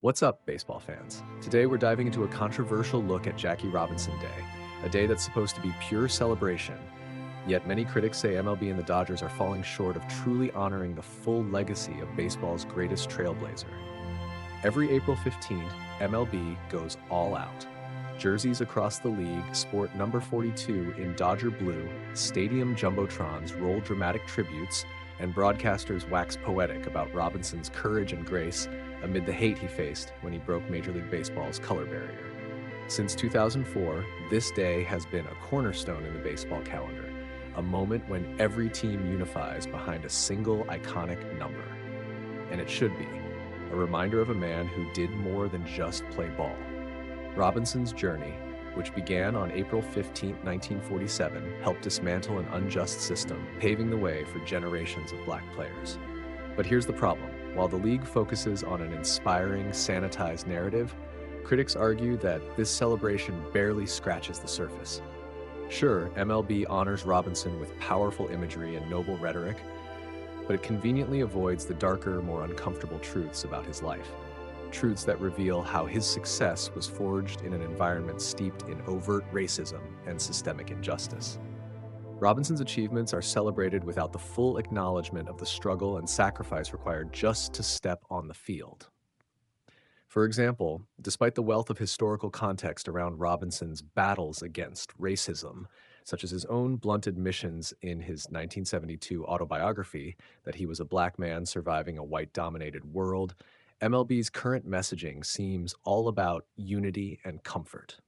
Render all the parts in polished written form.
What's up, baseball fans? Today we're diving into a controversial look at Jackie Robinson Day, a day that's supposed to be pure celebration. Yet many critics say MLB and the Dodgers are falling short of truly honoring the full legacy of baseball's greatest trailblazer. Every April 15th, MLB goes all out. Jerseys across the league sport number 42 in Dodger blue, stadium jumbotrons roll dramatic tributes, and broadcasters wax poetic about Robinson's courage and grace amid the hate he faced when he broke Major League Baseball's color barrier. Since 2004, this day has been a cornerstone in the baseball calendar, a moment when every team unifies behind a single iconic number. And it should be, a reminder of a man who did more than just play ball. Robinson's journey, which began on April 15, 1947, helped dismantle an unjust system, paving the way for generations of black players. But here's the problem. While the league focuses on an inspiring, sanitized narrative, critics argue that this celebration barely scratches the surface. Sure, MLB honors Robinson with powerful imagery and noble rhetoric, but it conveniently avoids the darker, more uncomfortable truths about his life. Truths that reveal how his success was forged in an environment steeped in overt racism and systemic injustice. Robinson's achievements are celebrated without the full acknowledgement of the struggle and sacrifice required just to step on the field. For example, despite the wealth of historical context around Robinson's battles against racism, such as his own blunt admissions in his 1972 autobiography that he was a black man surviving a white-dominated world, MLB's current messaging seems all about unity and comfort.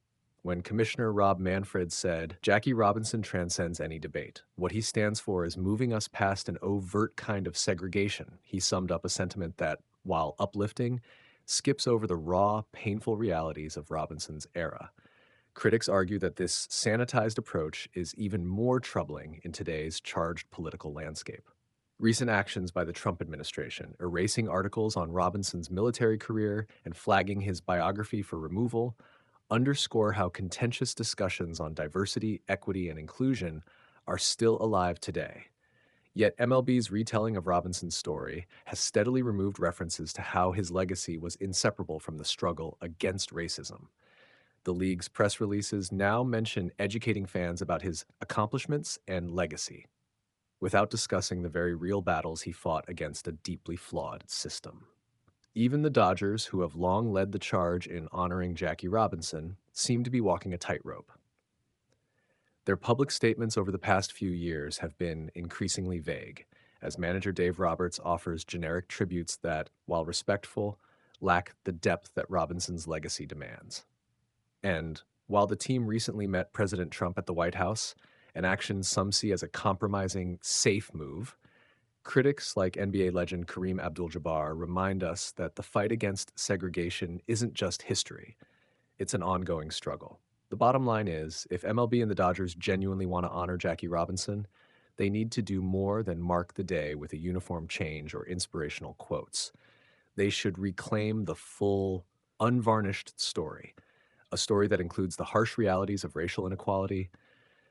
When Commissioner Rob Manfred said, "Jackie Robinson transcends any debate. What he stands for is moving us past an overt kind of segregation," he summed up a sentiment that, while uplifting, skips over the raw, painful realities of Robinson's era. Critics argue that this sanitized approach is even more troubling in today's charged political landscape. Recent actions by the Trump administration, erasing articles on Robinson's military career and flagging his biography for removal, underscore how contentious discussions on diversity, equity, and inclusion are still alive today. Yet MLB's retelling of Robinson's story has steadily removed references to how his legacy was inseparable from the struggle against racism. The league's press releases now mention educating fans about his accomplishments and legacy, without discussing the very real battles he fought against a deeply flawed system. Even the Dodgers, who have long led the charge in honoring Jackie Robinson, seem to be walking a tightrope. Their public statements over the past few years have been increasingly vague, as manager Dave Roberts offers generic tributes that, while respectful, lack the depth that Robinson's legacy demands. And while the team recently met President Trump at the White House, an action some see as a compromising, safe move, critics like NBA legend Kareem Abdul-Jabbar remind us that the fight against segregation isn't just history, it's an ongoing struggle. The bottom line is, if MLB and the Dodgers genuinely want to honor Jackie Robinson, they need to do more than mark the day with a uniform change or inspirational quotes. They should reclaim the full, unvarnished story, a story that includes the harsh realities of racial inequality,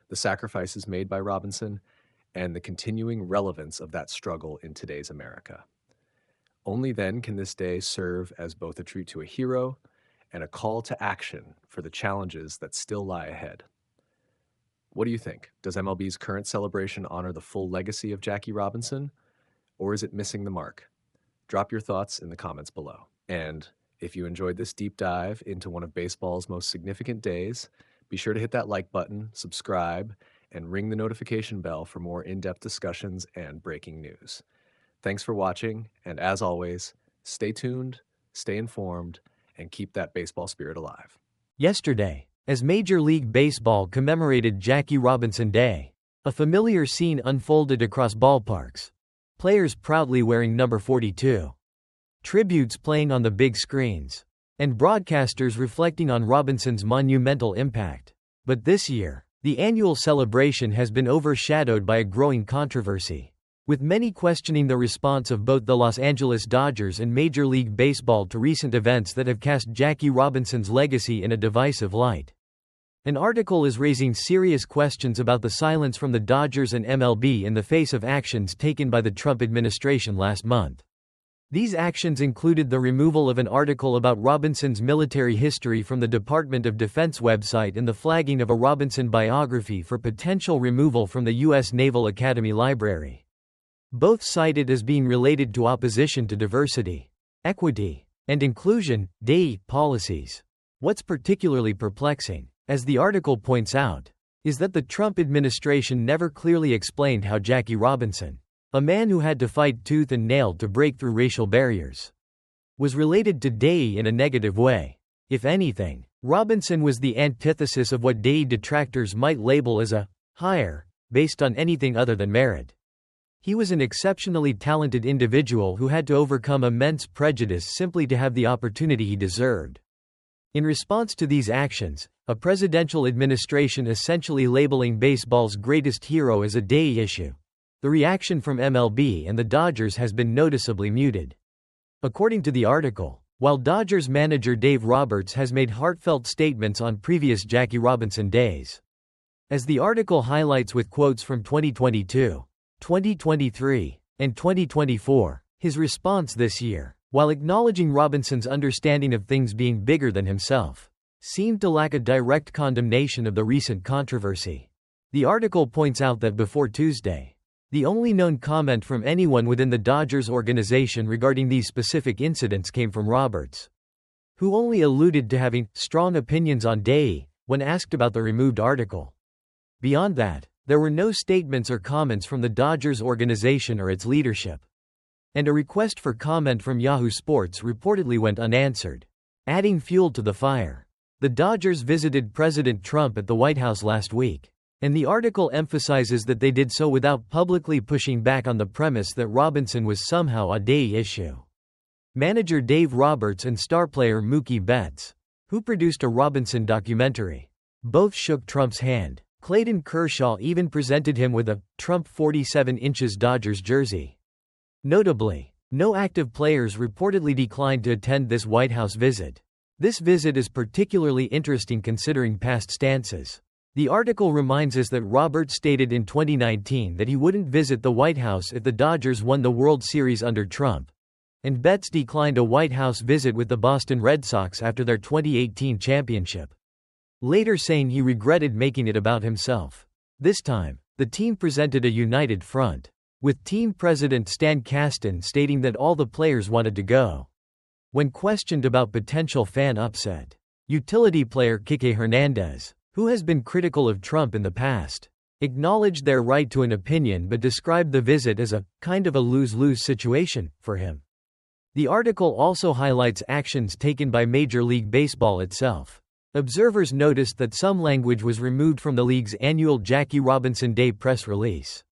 the sacrifices made by Robinson, and the continuing relevance of that struggle in today's America. Only then can this day serve as both a tribute to a hero and a call to action for the challenges that still lie ahead. What do you think? Does MLB's current celebration honor the full legacy of Jackie Robinson, or is it missing the mark? Drop your thoughts in the comments below. And if you enjoyed this deep dive into one of baseball's most significant days, be sure to hit that like button, subscribe, and ring the notification bell for more in-depth discussions and breaking news. Thanks for watching, and as always, stay tuned, stay informed, and keep that baseball spirit alive. Yesterday, as Major League Baseball commemorated Jackie Robinson Day, a familiar scene unfolded across ballparks. Players proudly wearing number 42. Tributes playing on the big screens. And broadcasters reflecting on Robinson's monumental impact. But this year, the annual celebration has been overshadowed by a growing controversy, with many questioning the response of both the Los Angeles Dodgers and Major League Baseball to recent events that have cast Jackie Robinson's legacy in a divisive light. An article is raising serious questions about the silence from the Dodgers and MLB in the face of actions taken by the Trump administration last month. These actions included the removal of an article about Robinson's military history from the Department of Defense website and the flagging of a Robinson biography for potential removal from the U.S. Naval Academy Library. Both cited as being related to opposition to diversity, equity, and inclusion (DEI) policies. What's particularly perplexing, as the article points out, is that the Trump administration never clearly explained how Jackie Robinson, a man who had to fight tooth and nail to break through racial barriers, was related to DEI in a negative way. If anything, Robinson was the antithesis of what DEI detractors might label as a hire based on anything other than merit. He was an exceptionally talented individual who had to overcome immense prejudice simply to have the opportunity he deserved. In response to these actions, a presidential administration essentially labeling baseball's greatest hero as a DEI issue, the reaction from MLB and the Dodgers has been noticeably muted. According to the article, while Dodgers manager Dave Roberts has made heartfelt statements on previous Jackie Robinson days, as the article highlights with quotes from 2022, 2023, and 2024, his response this year, while acknowledging Robinson's understanding of things being bigger than himself, seemed to lack a direct condemnation of the recent controversy. The article points out that before Tuesday, the only known comment from anyone within the Dodgers organization regarding these specific incidents came from Roberts, who only alluded to having strong opinions on DEI when asked about the removed article. Beyond that, there were no statements or comments from the Dodgers organization or its leadership. And a request for comment from Yahoo Sports reportedly went unanswered, adding fuel to the fire. The Dodgers visited President Trump at the White House last week, and the article emphasizes that they did so without publicly pushing back on the premise that Robinson was somehow a DEI issue. Manager Dave Roberts and star player Mookie Betts, who produced a Robinson documentary, both shook Trump's hand. Clayton Kershaw even presented him with a Trump 47 inches Dodgers jersey. Notably, no active players reportedly declined to attend this White House visit. This visit is particularly interesting considering past stances. The article reminds us that Roberts stated in 2019 that he wouldn't visit the White House if the Dodgers won the World Series under Trump, and Betts declined a White House visit with the Boston Red Sox after their 2018 championship, later saying he regretted making it about himself. This time, the team presented a united front, with team president Stan Kasten stating that all the players wanted to go. When questioned about potential fan upset, utility player Kike Hernandez, who has been critical of Trump in the past, acknowledged their right to an opinion but described the visit as a kind of a lose-lose situation for him. The article also highlights actions taken by Major League Baseball itself. Observers noticed that some language was removed from the league's annual Jackie Robinson Day press release.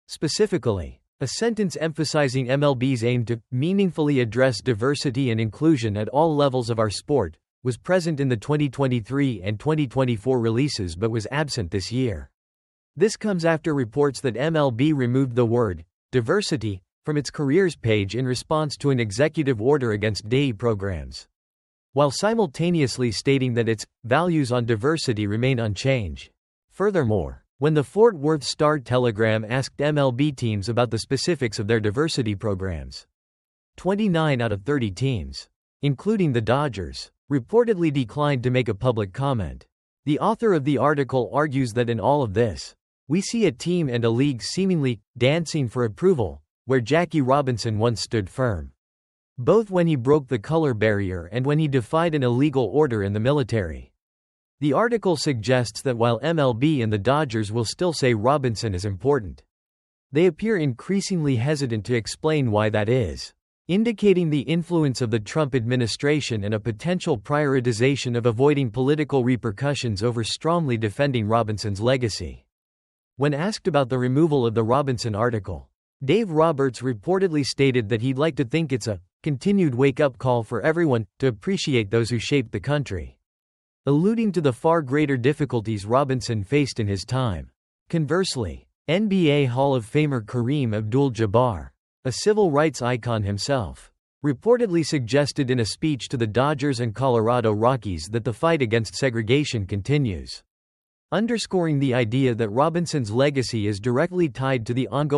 Specifically, a sentence emphasizing MLB's aim to meaningfully address diversity and inclusion at all levels of our sport was present in the 2023 and 2024 releases but was absent this year. This comes after reports that MLB removed the word diversity from its careers page in response to an executive order against DEI programs, while simultaneously stating that its values on diversity remain unchanged. Furthermore, when the Fort Worth Star-Telegram asked MLB teams about the specifics of their diversity programs, 29 out of 30 teams, including the Dodgers, reportedly declined to make a public comment. The author of the article argues that in all of this, we see a team and a league seemingly dancing for approval, where Jackie Robinson once stood firm, both when he broke the color barrier and when he defied an illegal order in the military. The article suggests that while MLB and the Dodgers will still say Robinson is important, they appear increasingly hesitant to explain why that is, indicating the influence of the Trump administration and a potential prioritization of avoiding political repercussions over strongly defending Robinson's legacy. When asked about the removal of the Robinson article, Dave Roberts reportedly stated that he'd like to think it's a continued wake-up call for everyone to appreciate those who shaped the country, alluding to the far greater difficulties Robinson faced in his time. Conversely, NBA Hall of Famer Kareem Abdul-Jabbar, a civil rights icon himself, reportedly suggested in a speech to the Dodgers and Colorado Rockies that the fight against segregation continues, underscoring the idea that Robinson's legacy is directly tied to the ongoing